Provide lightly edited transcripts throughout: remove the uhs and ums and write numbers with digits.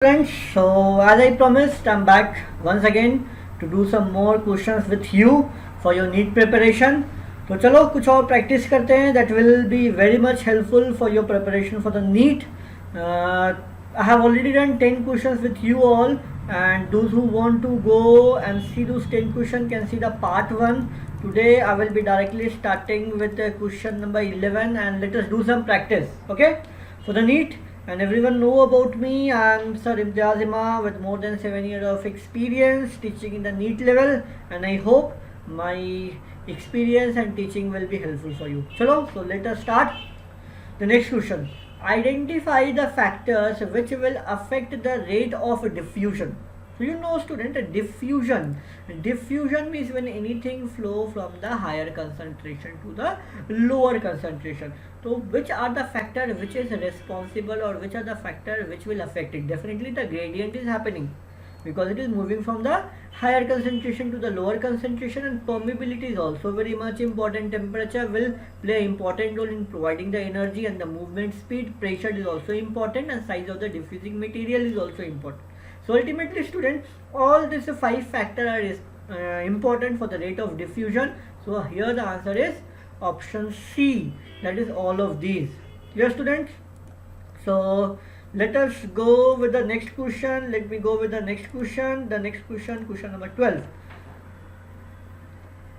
Friends, so as I promised, I'm back once again to do some more questions with you for your NEET preparation. तो चलो कुछ और practice करते हैं that will be very much helpful for your preparation for the NEET. I have already done 10 questions with you all, and those who want to go and see those 10 questions can see the part 1. Today I will be directly starting with the question number 11, and let us do some practice, okay, for the NEET. And everyone know about me. I'm Sir Imtiaz Imam with more than 7 years of experience teaching in the NEET level, and I hope my experience and teaching will be helpful for you. Chalo, so let us start. The next question: identify the factors which will affect the rate of diffusion. So you know, student, diffusion means when anything flow from the higher concentration to the lower concentration. So which are the factor which is responsible, or which are the factor which will affect it? Definitely the gradient is happening because it is moving from the higher concentration to the lower concentration, and permeability is also very much important. Temperature will play an important role in providing the energy, and the movement speed. Pressure is also important, and size of the diffusing material is also important. So ultimately, students, all these 5 factors are important for the rate of diffusion. So here the answer is option C, that is all of these. Yes, students? So let us go with the next question. Let me go with the next question. The next question, question number 12.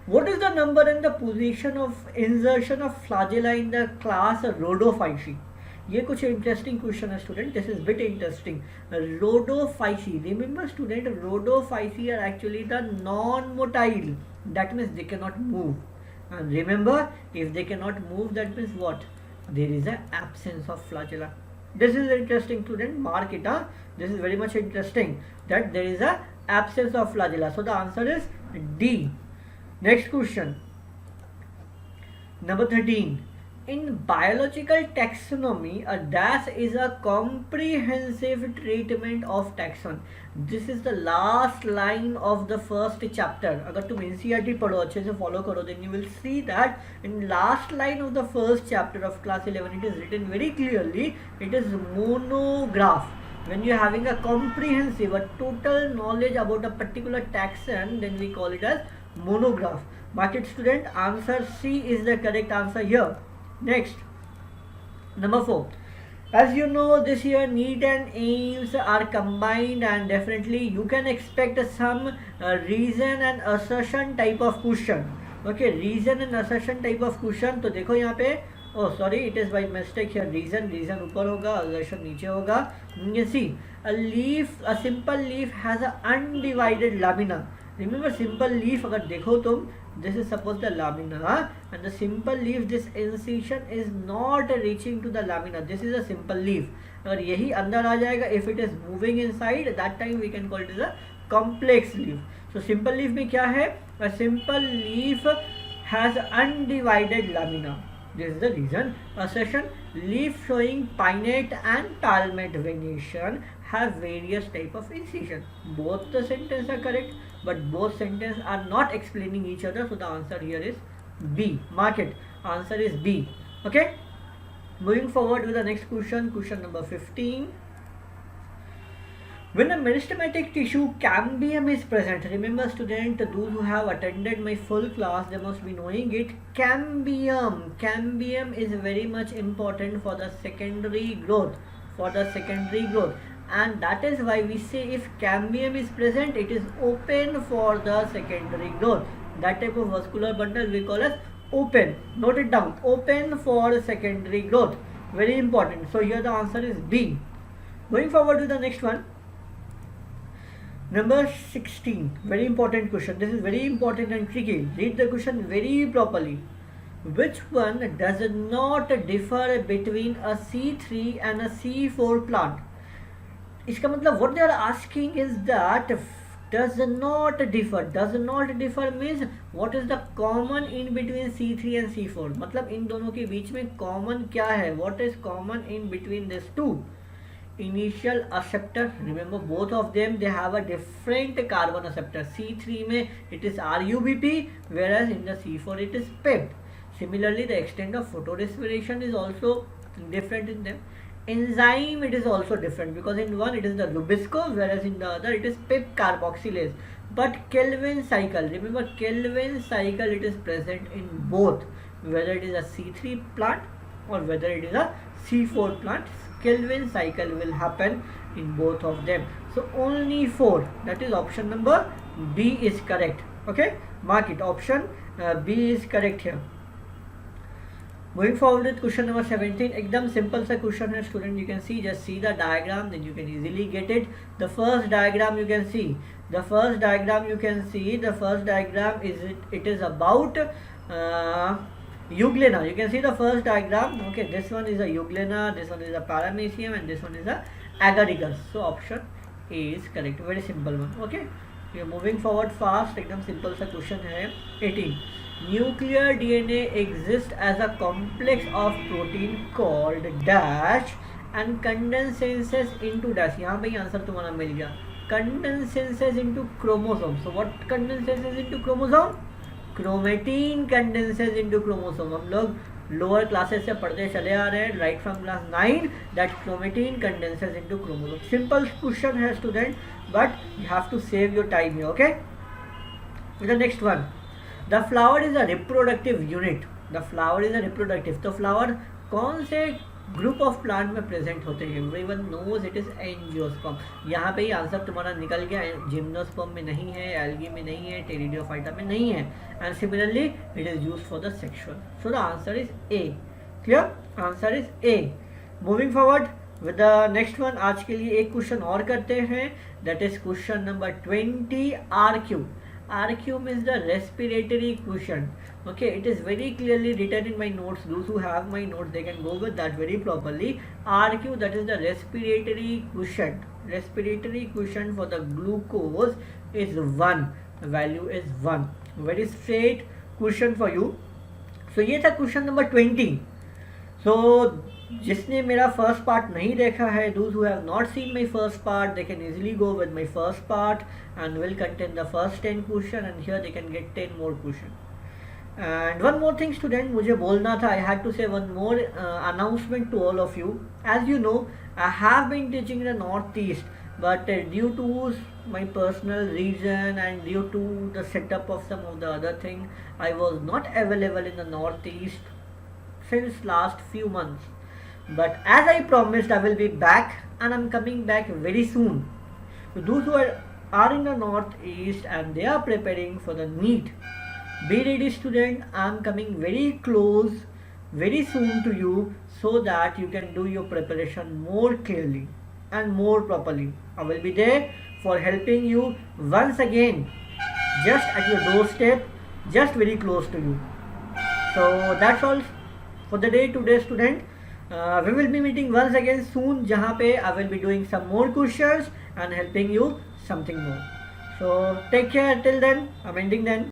What is the number and the position of insertion of flagella in the class Rhodophyceae? ये कुछ interesting question है student. This is bit interesting. Rhodophyceae, remember student, Rhodophyceae are actually the non motile. That means they can not move. And remember, if they cannot move, that means what? There is an absence of flagella. This is interesting, student. Mark it. This is very much interesting that there is a absence of flagella. So the answer is D. Next question. Number 13. In biological taxonomy, a dash is a comprehensive treatment of taxon. This is the last line of the first chapter. अगर तुम NCERT पढ़ो, अच्छे से follow करो, then you will see that in last line of the first chapter of class 11, it is written very clearly. It is monograph. When you are having a comprehensive, a total knowledge about a particular taxon, then we call it as monograph. Mark it, student. Answer C is the correct answer here. Next, number 4. As you know, this year NEET and AIIMS are combined, and definitely you can expect some reason and assertion type of question. Okay, reason and assertion type of question. तो देखो यहाँ पे, oh sorry, it is by mistake here. Reason ऊपर होगा, assertion नीचे होगा. You see, a simple leaf has a undivided lamina. Remember, simple leaf अगर देखो तुम, this is suppose the lamina, and the simple leaf, this incision is not reaching to the lamina. This is a simple leaf. अगर यही अंदर आ जाएगा, if it is moving inside, that time we can call it as a complex leaf. So simple leaf में क्या है? A simple leaf has undivided lamina. This is the reason. Assertion: leaf showing pinnate and palmate venation have various type of incision. Both the sentences are correct, but both sentences are not explaining each other. So the answer here is B. Mark it. Answer is B. Okay. Moving forward with the next question. Question number 15. When a meristematic tissue cambium is present, remember student, those who have attended my full class, they must be knowing it. Cambium is very much important for the secondary growth. And that is why we say if cambium is present, it is open for the secondary growth. That type of vascular bundle we call as open. Note it down. Open for secondary growth. Very important. So here the answer is B. Going forward to the next one. Number 16. Very important question. This is very important and tricky. Read the question very properly. Which one does not differ between a C3 and a C4 plant? इसका मतलब what they are asking is that does not differ means what is the common in between C3 and C4. मतलब इन दोनों के बीच में common क्या है? What is common in between these two? Initial acceptor. Remember, both of them, they have a different carbon acceptor. C3 में it is RUBP, whereas in the C4 it is PEP. Similarly, the extent of photorespiration is also different in them. Enzyme, it is also different, because in one it is the Rubisco, whereas in the other it is pip carboxylase. But Kelvin cycle, remember Kelvin cycle, it is present in both, whether it is a C3 plant or whether it is a C4 plant. Kelvin cycle will happen in both of them. So only 4, that is option number B is correct. Okay, mark it, option B is correct here. Moving forward with question number 17, एकदम simple सा question है student. You can see, just see the diagram, then you can easily get it. The first diagram you can see, the first diagram is it is about euglena. You can see the first diagram. Okay, this one is a euglena, this one is a paramecium, and this one is a agaricus. So option A is correct. Very simple one. Okay, we are moving forward fast. एकदम simple सा question है. 18. Nuclear DNA exists as a complex of protein called dash and condenses into dash. यहाँ पे ही answer तुम्हारा मिल गया. Condenses into chromosome. So what condenses into chromosome? Chromatin condenses into chromosome. हम लोग lower classes से पढ़ते चले आ रहे हैं, right from class 9, that chromatin condenses into chromosome. Simple question है student, but you have to save your time here. Okay, the next one, the flower is a reproductive unit. The flower is a reproductive. तो flower कौन से group of plant में present होते हैं? Everyone knows it is angiosperm. यहाँ पे ही answer तुम्हारा निकल गया. जिम्नोस्पर्म में नहीं है, एल्गी में नहीं है, टेरिडियोफाइटा में नहीं है, and similarly it is used for the sexual. So the answer is a. Clear? Answer is a. Moving forward with the next one. आज के लिए एक क्वेश्चन और करते हैं, that is question number 20. RQ. RQ means the respiratory quotient. Okay, it is very clearly written in my notes. Those who have my notes, they can go with that very properly. RQ, that is the respiratory quotient. Respiratory quotient for the glucose is 1. The value is 1. Very straight question for you. So ये था question number 20. So जिसने मेरा first part नहीं देखा है, those who have not seen my first part, they can easily go with my first part and will contain the first 10 question, and here they can get 10 more question. And one more thing student, मुझे बोलना था, I had to say one more announcement to all of you. As you know, I have been teaching in the Northeast, but due to my personal reason and due to the setup of some of the other thing, I was not available in the Northeast since last few months. But as I promised, I will be back, and I'm coming back very soon. So those who are in the Northeast and they are preparing for the NEET, be ready student. I'm coming very close, very soon to you, so that you can do your preparation more clearly and more properly. I will be there for helping you once again, just at your doorstep, just very close to you. So that's all for the day today student. We will be meeting once again soon, जहाँ पे I will be doing some more questions and helping you something more. So take care till then. I'm ending then.